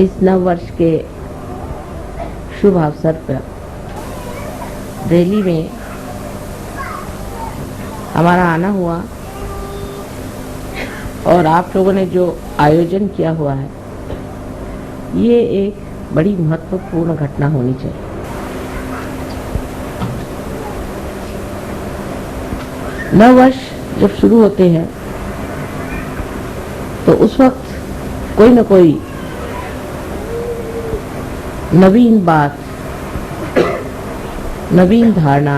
इस नव वर्ष के शुभ अवसर पर दिल्ली में हमारा आना हुआ और आप लोगों ने जो आयोजन किया हुआ है, ये एक बड़ी महत्वपूर्ण घटना होनी चाहिए। नव वर्ष जब शुरू होते हैं तो उस वक्त कोई न कोई नवीन बात, नवीन धारणा,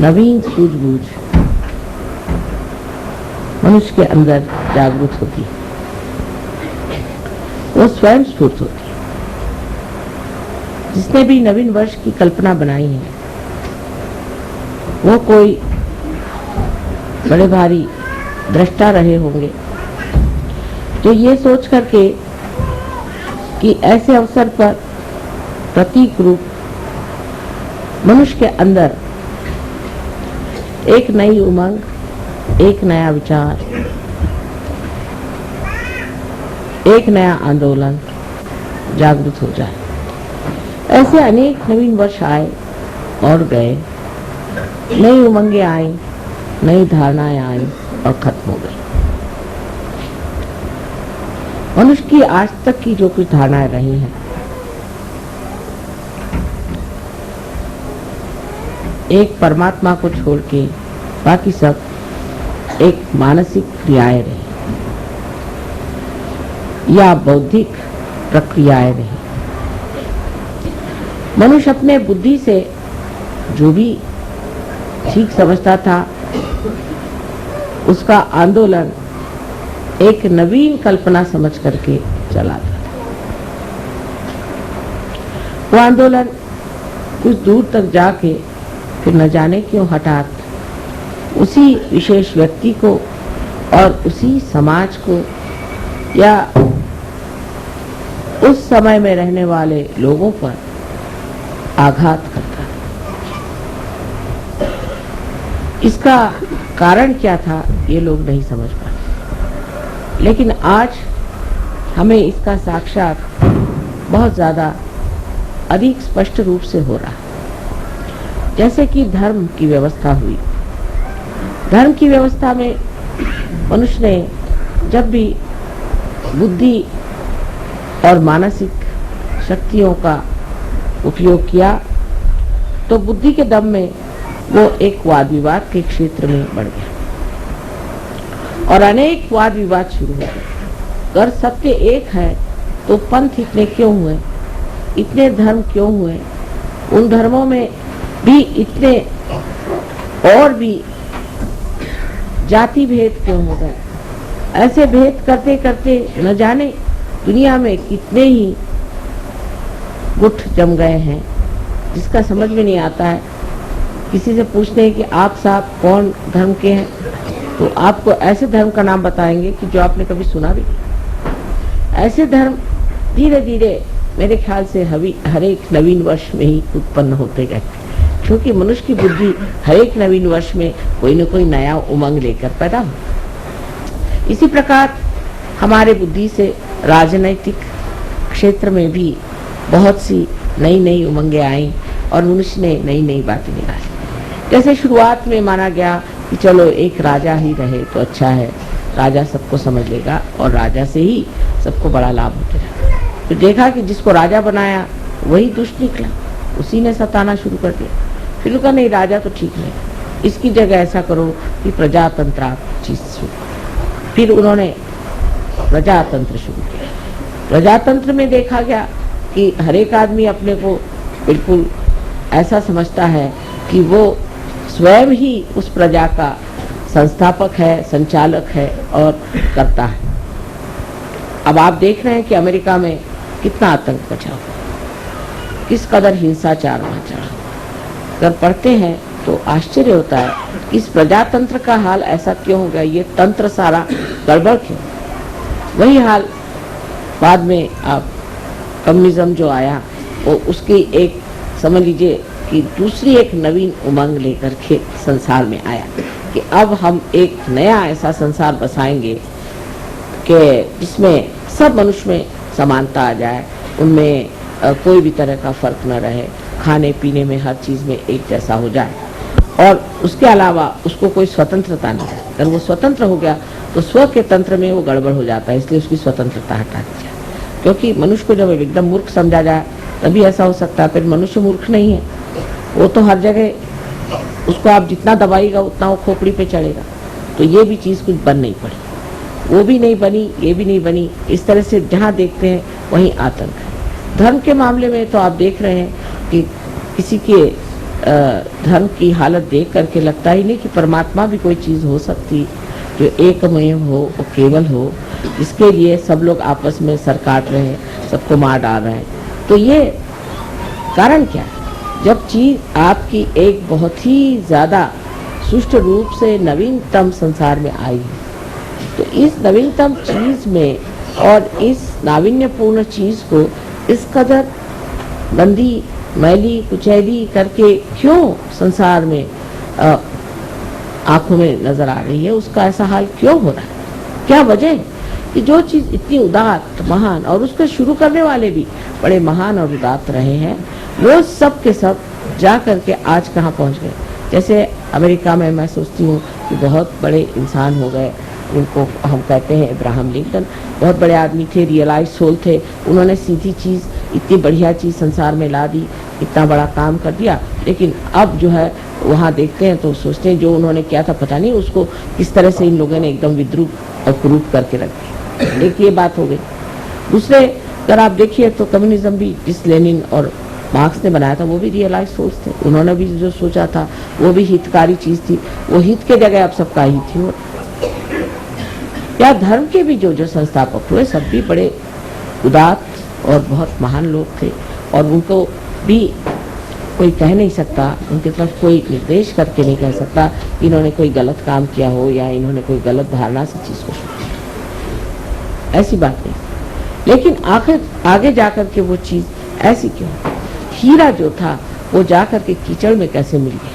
नवीन सूझबूझ मनुष्य के अंदर जागृत होती है। वो स्वयं स्फूर्त होती है। जिसने भी नवीन वर्ष की कल्पना बनाई है, वो कोई बड़े भारी दृष्टा रहे होंगे जो ये सोच करके कि ऐसे अवसर पर प्रतीक रूप मनुष्य के अंदर एक नई उमंग, एक नया विचार, एक नया आंदोलन जागृत हो जाए। ऐसे अनेक नवीन वर्ष आए और गए, नई उमंगें आई, नई धारणाएं आई और खत्म हो गई। मनुष्य की आज तक की जो कुछ धारणाएं रही हैं, एक परमात्मा को छोड़ के बाकी सब एक मानसिक क्रियाएं रही या बौद्धिक प्रक्रियाएं रही। मनुष्य अपने बुद्धि से जो भी ठीक समझता था, उसका आंदोलन एक नवीन कल्पना समझ करके चलाता था। वो आंदोलन कुछ दूर तक जाके फिर न जाने क्यों हठात उसी विशेष व्यक्ति को और उसी समाज को या उस समय में रहने वाले लोगों पर आघात करता। इसका कारण क्या था, ये लोग नहीं समझ पाते। लेकिन आज हमें इसका साक्षात बहुत ज्यादा अधिक स्पष्ट रूप से हो रहा है। जैसे कि धर्म की व्यवस्था हुई। धर्म की व्यवस्था में मनुष्य ने जब भी बुद्धि और मानसिक शक्तियों का उपयोग किया तो बुद्धि के दम में वो एक वाद विवाद के क्षेत्र में बढ़ गया और अनेक वाद विवाद शुरू हो गए। अगर सत्य एक है तो पंथ इतने क्यों हुए, इतने धर्म क्यों हुए, उन धर्मों में भी इतने और भी जाति भेद क्यों हो गए। ऐसे भेद करते करते न जाने दुनिया में कितने ही गुट जम गए हैं, जिसका समझ में नहीं आता है। किसी से पूछते हैं कि आप साहब कौन धर्म के हैं, तो आपको ऐसे धर्म का नाम बताएंगे कि जो आपने कभी सुना भी। ऐसे धर्म धीरे धीरे मेरे ख्याल से हर एक नवीन वर्ष में ही उत्पन्न होते गए, क्योंकि मनुष्य की बुद्धि हर एक नवीन वर्ष में कोई न कोई नया उमंग लेकर पैदा हो। इसी प्रकार हमारे बुद्धि से राजनैतिक क्षेत्र में भी बहुत सी नई नई उमंगें आई और मनुष्य ने नई नई बातें निकाली। जैसे शुरुआत में माना गया कि चलो एक राजा ही रहे तो अच्छा है, राजा सबको समझ लेगा और राजा से ही सबको बड़ा लाभ होता है। तो देखा कि जिसको राजा बनाया वही दुष्ट निकला, उसी ने सताना शुरू कर दिया। फिर कहा नहीं, राजा तो ठीक नहीं, इसकी जगह ऐसा करो कि प्रजातंत्र चीज शुरू। फिर उन्होंने प्रजातंत्र शुरू किया। प्रजातंत्र में देखा गया कि हर एक आदमी अपने को बिल्कुल ऐसा समझता है कि वो स्वयं ही उस प्रजा का संस्थापक है, संचालक है और करता है। अब आप देख रहे हैं कि अमेरिका में कितना आतंक मचा हुआ, किस कदर हिंसाचार मचा। अगर पढ़ते हैं तो आश्चर्य होता है इस प्रजातंत्र का हाल ऐसा क्यों हो गया, ये तंत्र सारा गड़बड़ क्यों। वही हाल बाद में आप कम्युनिज्म जो आया वो उसकी एक समझ लीजिए कि दूसरी एक नवीन उमंग लेकर के संसार में आया कि अब हम एक नया ऐसा संसार बसाएंगे कि जिसमें सब मनुष्य में समानता आ जाए, उनमें कोई भी तरह का फर्क न रहे, खाने पीने में हर चीज में एक जैसा हो जाए, और उसके अलावा उसको कोई स्वतंत्रता नहीं है। अगर वो स्वतंत्र हो गया तो स्व के तंत्र में वो गड़बड़ हो जाता है, इसलिए उसकी स्वतंत्रता हटा दी जाए। क्योंकि मनुष्य को जब एकदम मूर्ख समझा जाए तभी ऐसा हो सकता है। फिर मनुष्य मूर्ख नहीं है, वो तो हर जगह उसको आप जितना दबाएगा उतना वो खोपड़ी पे चढ़ेगा। तो ये भी चीज कुछ बन नहीं पड़ी, वो भी नहीं बनी, ये भी नहीं बनी। इस तरह से जहाँ देखते हैं वहीं आतंक है। धर्म के मामले में तो आप देख रहे हैं कि किसी के धर्म की हालत देख करके लगता ही नहीं कि परमात्मा भी कोई चीज हो सकती जो एकमय हो और केवल हो। इसके लिए सब लोग आपस में सर काट रहे हैं, सबको मार डाल रहे हैं। तो ये कारण क्या है? जब चीज आपकी एक बहुत ही ज्यादा सुष्ट रूप से नवीनतम संसार में आई है, तो इस नवीनतम चीज में और इस नाविन्यपूर्ण चीज को इस कदर गंदी मैली कुचैली करके क्यों संसार में आंखों में नजर आ रही है, उसका ऐसा हाल क्यों हो रहा है? क्या वजह है कि जो चीज इतनी उदात्त महान, और उसको शुरू करने वाले भी बड़े महान और उदात्त रहे हैं, वो सब के सब जा करके आज कहाँ पहुंच गए? जैसे अमेरिका में मैं सोचती हूँ कि बहुत बड़े इंसान हो गए, उनको हम कहते हैं अब्राहम लिंकन, बहुत बड़े आदमी थे, रियलाइज सोल थे। उन्होंने सीधी चीज, इतनी बढ़िया चीज संसार में ला दी, इतना बड़ा काम कर दिया। लेकिन अब जो है वहाँ देखते हैं तो सोचते हैं जो उन्होंने किया था पता नहीं उसको किस तरह से इन लोगों ने एकदम विद्रूप और कुरूप करके रख दिया। एक ये बात हो गई। दूसरे अगर आप देखिए तो कम्युनिज्म भी जिस लेनिन और मार्क्स ने बनाया था वो भी रियलाइज सोच थे। उन्होंने भी जो सोचा था वो भी हितकारी चीज थी, वो हित के जगह अब सबका ही थी। या धर्म के भी जो संस्थापक हुए सब भी बड़े उदात्त और बहुत महान लोग थे, और उनको भी कोई कह नहीं सकता, उनकी तरफ कोई निर्देश करके नहीं कह सकता कि इन्होंने कोई गलत काम किया हो या इन्होंने कोई गलत धारणा से चीज को सोचा, ऐसी बात नहीं। लेकिन आखिर आगे जाकर के वो चीज ऐसी क्यों? हीरा जो था वो जाकर के कीचड़ में कैसे मिल गया?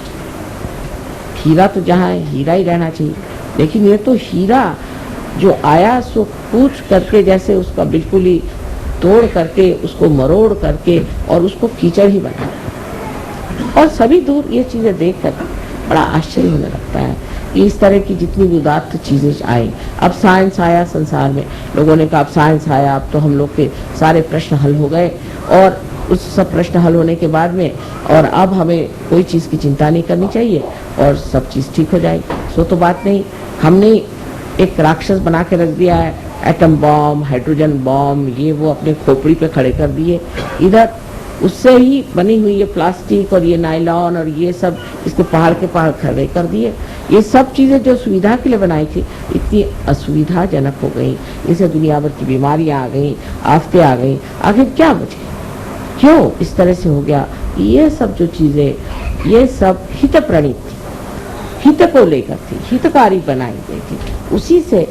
हीरा तो जहाँ है हीरा ही रहना चाहिए, लेकिन ये तो हीरा जो आया सो कूच करके, जैसे उसका बिल्कुल ही तोड़ करके, उसको मरोड़ करके और उसको कीचड़ ही बना। और सभी दूर ये चीजें देख कर बड़ा आश्चर्य होने लगता है कि इस तरह की जितनी भी उदात्त चीजें आई। अब साइंस आया संसार में, लोगों ने कहा अब साइंस आया, अब तो हम लोग के सारे प्रश्न हल हो गए, और उस सब प्रश्न हल होने के बाद में और अब हमें कोई चीज की चिंता नहीं करनी चाहिए और सब चीज ठीक हो जाएगी। सो तो बात नहीं, हमने एक राक्षस बना के रख दिया है, एटम बॉम्ब, हाइड्रोजन बॉम्ब, ये वो अपने खोपड़ी पे खड़े कर दिए। इधर उससे ही बनी हुई ये प्लास्टिक और ये नायलॉन और ये सब इसके पहाड़ के पहाड़ खड़े कर दिए। ये सब चीजें जो सुविधा के लिए बनाई थी इतनी असुविधाजनक हो गई, इनसे दुनिया भर की बीमारियां आ गई, आफतें आ गई। आखिर क्या वजह, क्यों इस तरह से हो गया? ये सब जो चीजें ये सब हित प्रणीत थी, हित को लेकर थी, हितकारी बनाई गई थी। उसी से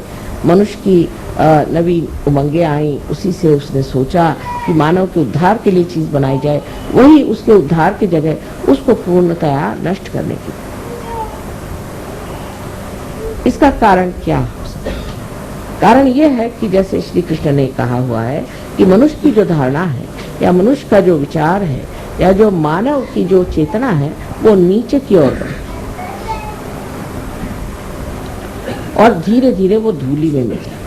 मनुष्य की नवीन उमंगे आई, उसी से उसने सोचा कि मानव के उद्धार के लिए चीज बनाई जाए, वही उसके उद्धार की जगह उसको पूर्णतया नष्ट करने की। इसका कारण क्या हो सकता है? कारण यह है कि जैसे श्री कृष्ण ने कहा हुआ है कि मनुष्य की जो धारणा है या मनुष्य का जो विचार है या जो मानव की जो चेतना है वो नीचे की ओर बढ़े और धीरे धीरे वो धूली में मिल जाए।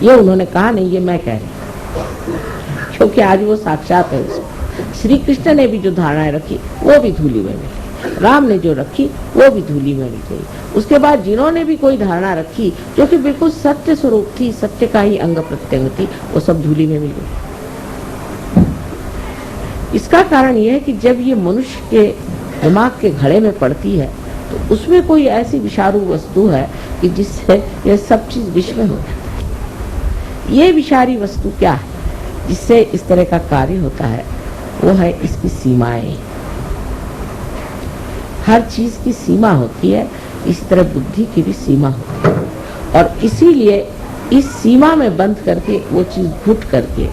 ये उन्होंने कहा नहीं, ये मैं कह रही, क्योंकि आज वो साक्षात है उसमें। श्री कृष्ण ने भी जो धारणाएं रखी वो भी धूली में मिली, राम ने जो रखी वो भी धूली में मिल गई। उसके बाद जिन्होंने भी कोई धारणा रखी जो कि बिल्कुल सत्य स्वरूप थी, सत्य का ही अंग प्रत्यंग थी, वो सब धूली में मिल गई। इसका कारण यह है कि जब ये मनुष्य के दिमाग के घड़े में पड़ती है तो उसमें कोई ऐसी विषारू वस्तु है कि जिससे ये सब चीज विष में हो जाता है। ये विषारी वस्तु क्या है जिससे इस तरह का कार्य होता है? वो है इसकी सीमाएं। हर चीज की सीमा होती है, इसी तरह बुद्धि की भी सीमा होती है, और इसीलिए इस सीमा में बंद करके वो चीज घुट करके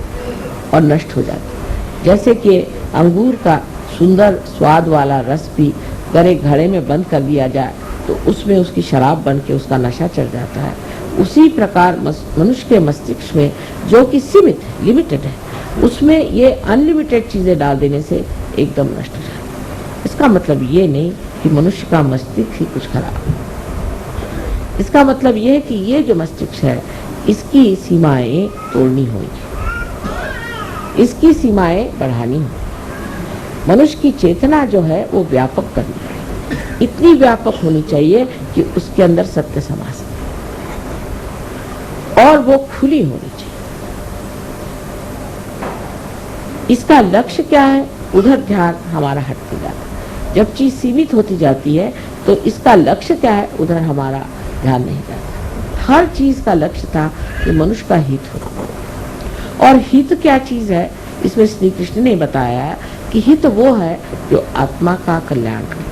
और नष्ट हो जाती है। जैसे कि अंगूर का सुंदर स्वाद वाला रस भी अगर एक घड़े में बंद कर दिया जाए तो उसमें उसकी शराब बन के उसका नशा चढ़ जाता है। उसी प्रकार मनुष्य के मस्तिष्क में जो कि सीमित लिमिटेड है, उसमें ये अनलिमिटेड चीजें डाल देने से एकदम नष्ट हो जाए। इसका मतलब ये नहीं कि मनुष्य का मस्तिष्क ही कुछ खराब है। इसका मतलब ये है कि ये जो मस्तिष्क है, इसकी सीमाएं तोड़नी होगी, इसकी सीमाएं बढ़ानी होगी। मनुष्य की चेतना जो है वो व्यापक करनी है, इतनी व्यापक होनी चाहिए कि उसके अंदर सत्य समा सके और वो खुली होनी चाहिए। इसका लक्ष्य क्या है? उधर ध्यान हमारा हटते जाता है। जब चीज सीमित होती जाती है तो इसका लक्ष्य क्या है? उधर हमारा ध्यान नहीं जाता। हर चीज का लक्ष्य था कि मनुष्य का हित हो। और हित क्या चीज है? इसमें श्री कृष्ण ने बताया कि हित वो है जो आत्मा का कल्याण करे।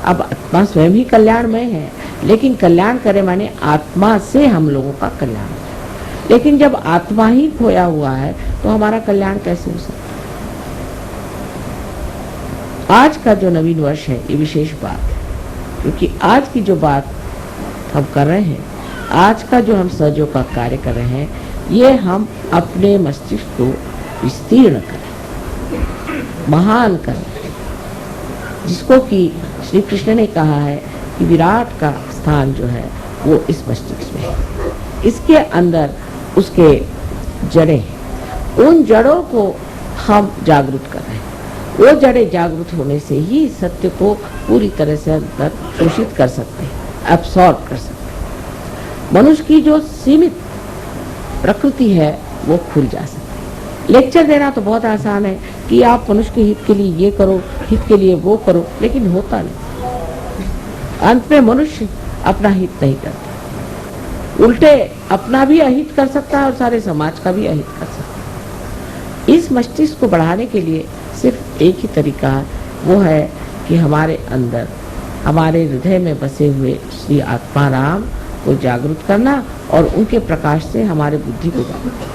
अब आत्मा स्वयं ही कल्याणमय है, लेकिन कल्याण करे माने आत्मा से हम लोगों का कल्याण हो। लेकिन जब आत्मा ही खोया हुआ है तो हमारा कल्याण कैसे हो सकता? आज का जो नवीन वर्ष है ये विशेष बात है, क्योंकि आज की जो बात हम कर रहे हैं, आज का जो हम सहयोग का कार्य कर रहे हैं, ये हम अपने मस्तिष्क को विस्तीर्ण करें, महान करें, जिसको कि श्री कृष्ण ने कहा है कि विराट का स्थान जो है वो इस मस्तिष्क में है। इसके अंदर उसके जड़ें हैं, उन जड़ों को हम जागृत कर रहे हैं। वो जड़ें जागृत होने से ही सत्य को पूरी तरह से अंदर शोषित कर सकते हैं, एब्सॉर्ब कर सकते हैं। मनुष्य की जो सीमित प्रकृति है वो खुल जा सकती है। लेक्चर देना तो बहुत आसान है कि आप मनुष्य के हित के लिए ये करो, हित के लिए वो करो, लेकिन होता नहीं। अंत में मनुष्य अपना हित नहीं करता, उल्टे अपना भी अहित कर सकता है और सारे समाज का भी अहित कर सकता है। इस मस्तिष्क को बढ़ाने के लिए सिर्फ एक ही तरीका है, वो है कि हमारे अंदर, हमारे हृदय में बसे हुए श्री आत्मा राम को जागृत करना और उनके प्रकाश से हमारे बुद्धि को जागृत करना,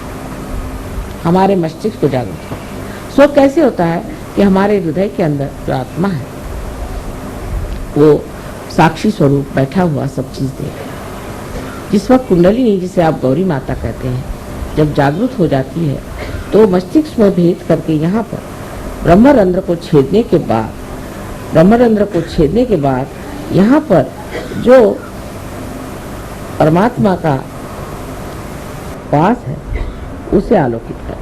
हमारे मस्तिष्क को जागृत करना। सो कैसे होता है कि हमारे हृदय के अंदर जो आत्मा है वो साक्षी स्वरूप बैठा हुआ सब चीज देख रहा है। जिस वक्त कुंडलिनी, जिसे आप गौरी माता कहते हैं, जब जागृत हो जाती है तो मस्तिष्क में भेद करके यहाँ पर ब्रह्मरंध्र को छेदने के बाद यहाँ पर जो परमात्मा का वास है उसे आलोकित कर।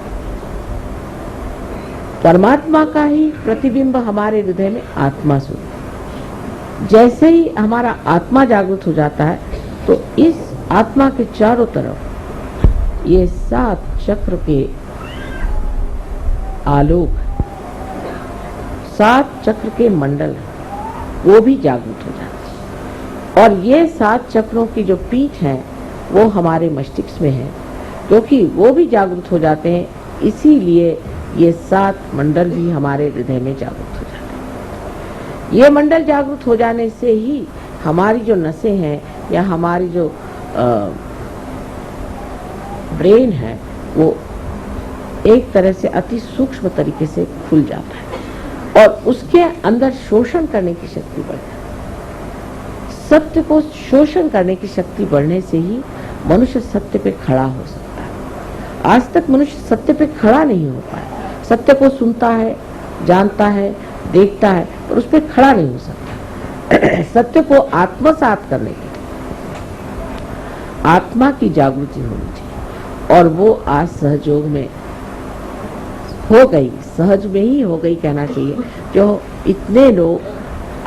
परमात्मा का ही प्रतिबिंब हमारे हृदय में आत्मा स्वरूप। जैसे ही हमारा आत्मा जागृत हो जाता है तो इस आत्मा के चारों तरफ ये 7 चक्र के आलोक, 7 चक्र के मंडल वो भी जागृत हो जाते हैं। और ये 7 चक्रों की जो पीठ है वो हमारे मस्तिष्क में है, क्योंकि वो भी जागृत हो जाते हैं, इसीलिए ये 7 मंडल भी हमारे हृदय में जागृत हो जाते हैं। ये मंडल जागृत हो जाने से ही हमारी जो नसें हैं या हमारी जो ब्रेन है वो एक तरह से अति सूक्ष्म तरीके से खुल जाता है और उसके अंदर शोषण करने की शक्ति बढ़ती है। सत्य को शोषण करने की शक्ति बढ़ने से ही मनुष्य सत्य पे खड़ा हो सकता है। आज तक मनुष्य सत्य पे खड़ा नहीं हो पाया। सत्य को सुनता है, जानता है, देखता है, पर उस पर खड़ा नहीं हो सकता। सत्य को आत्मसात करने के आत्मा की जागृति होनी चाहिए और वो आज सहयोग में हो गई, सहज में ही हो गई कहना चाहिए, जो इतने लोग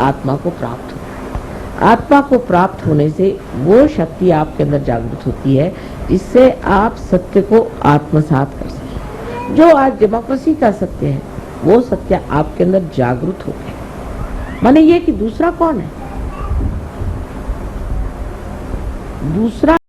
आत्मा को प्राप्त हो। आत्मा को प्राप्त होने से वो शक्ति आपके अंदर जागृत होती है जिससे आप सत्य को आत्मसात कर सकें। जो आज डेमोक्रेसी का सत्य है वो सत्य आपके अंदर जागृत हो गया। माने ये कि दूसरा कौन है? दूसरा